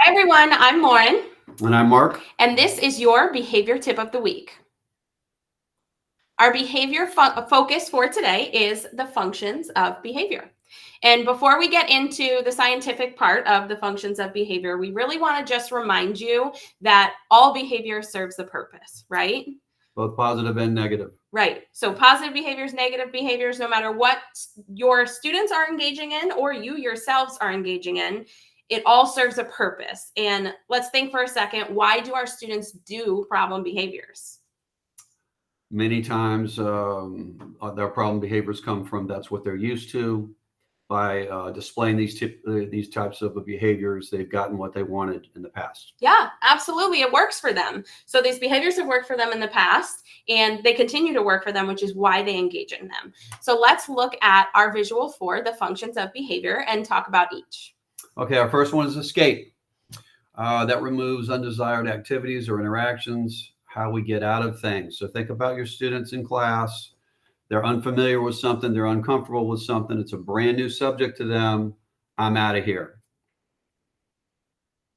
Hi, everyone. I'm Lauren. And I'm Mark. And this is your behavior tip of the week. Our behavior focus for today is the functions of behavior. And before we get into the scientific part of the functions of behavior, we really want to just remind you that all behavior serves a purpose, right? Both positive and negative. Right. So positive behaviors, negative behaviors, no matter what your students are engaging in or you yourselves are engaging in, it all serves a purpose. And let's think for a second, why do our students do problem behaviors? Many times their problem behaviors come from that's what they're used to. By displaying these types of behaviors, they've gotten what they wanted in the past. Yeah, absolutely. It works for them. So these behaviors have worked for them in the past, and they continue to work for them, which is why they engage in them. So let's look at our visual for the functions of behavior and talk about each. Okay, our first one is escape. That removes undesired activities or interactions, how we get out of things. So think about your students in class. They're unfamiliar with something. They're uncomfortable with something. It's a brand new subject to them. I'm out of here.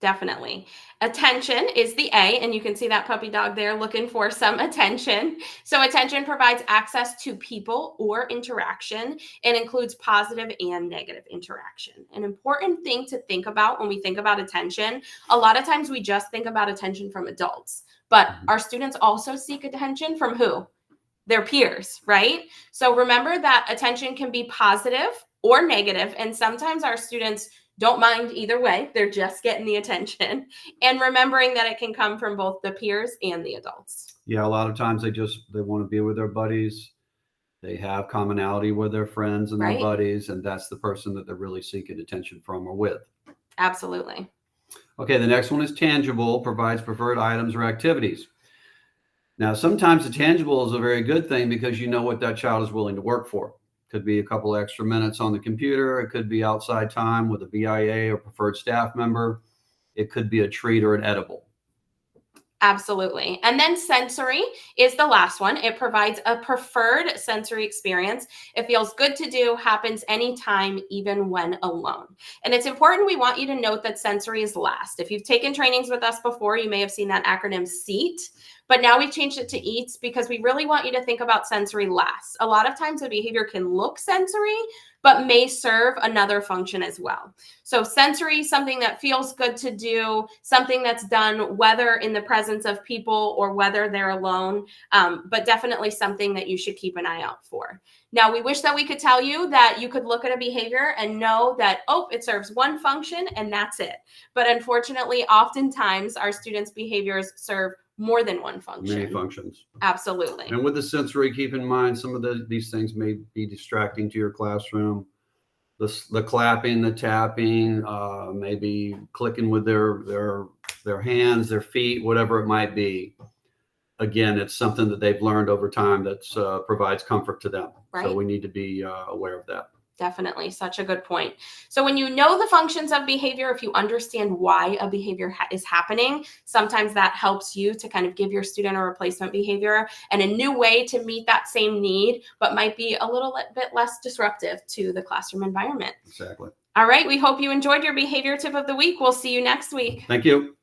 Definitely. Attention is the A, and you can see that puppy dog there looking for some attention. So attention provides access to people or interaction and includes positive and negative interaction. An important thing to think about when we think about attention, a lot of times we just think about attention from adults, but our students also seek attention from who? Their peers, right? So remember that attention can be positive or negative, and sometimes our students don't mind either way. They're just getting the attention, and remembering that it can come from both the peers and the adults. Yeah, a lot of times they want to be with their buddies. They have commonality with their friends and their buddies, and that's the person that they're really seeking attention from or with. Absolutely. Okay, the next one is tangible, provides preferred items or activities. Now, sometimes the tangible is a very good thing because you know what that child is willing to work for. Could be a couple extra minutes on the computer. It could be outside time with a BIA or preferred staff member. It could be a treat or an edible. Absolutely. And then sensory is the last one. It provides a preferred sensory experience. It feels good to do, happens anytime, even when alone. And it's important, we want you to note that sensory is last. If you've taken trainings with us before, you may have seen that acronym SEAT. But now we've changed it to EATS because we really want you to think about sensory last. A lot of times a behavior can look sensory, but may serve another function as well. So sensory, something that feels good to do, something that's done whether in the presence of people or whether they're alone, but definitely something that you should keep an eye out for. Now, we wish that we could tell you that you could look at a behavior and know that, oh, it serves one function and that's it. But unfortunately, oftentimes our students' behaviors serve more than one function. Many functions. Absolutely. And with the sensory, keep in mind some of these things may be distracting to your classroom. The clapping, the tapping, maybe clicking with their hands, their feet, whatever it might be. Again, it's something that they've learned over time that provides comfort to them. Right. So we need to be aware of that. Definitely. Such a good point. So when you know the functions of behavior, if you understand why a behavior is happening, sometimes that helps you to kind of give your student a replacement behavior and a new way to meet that same need, but might be a little bit less disruptive to the classroom environment. Exactly. All right. We hope you enjoyed your behavior tip of the week. We'll see you next week. Thank you.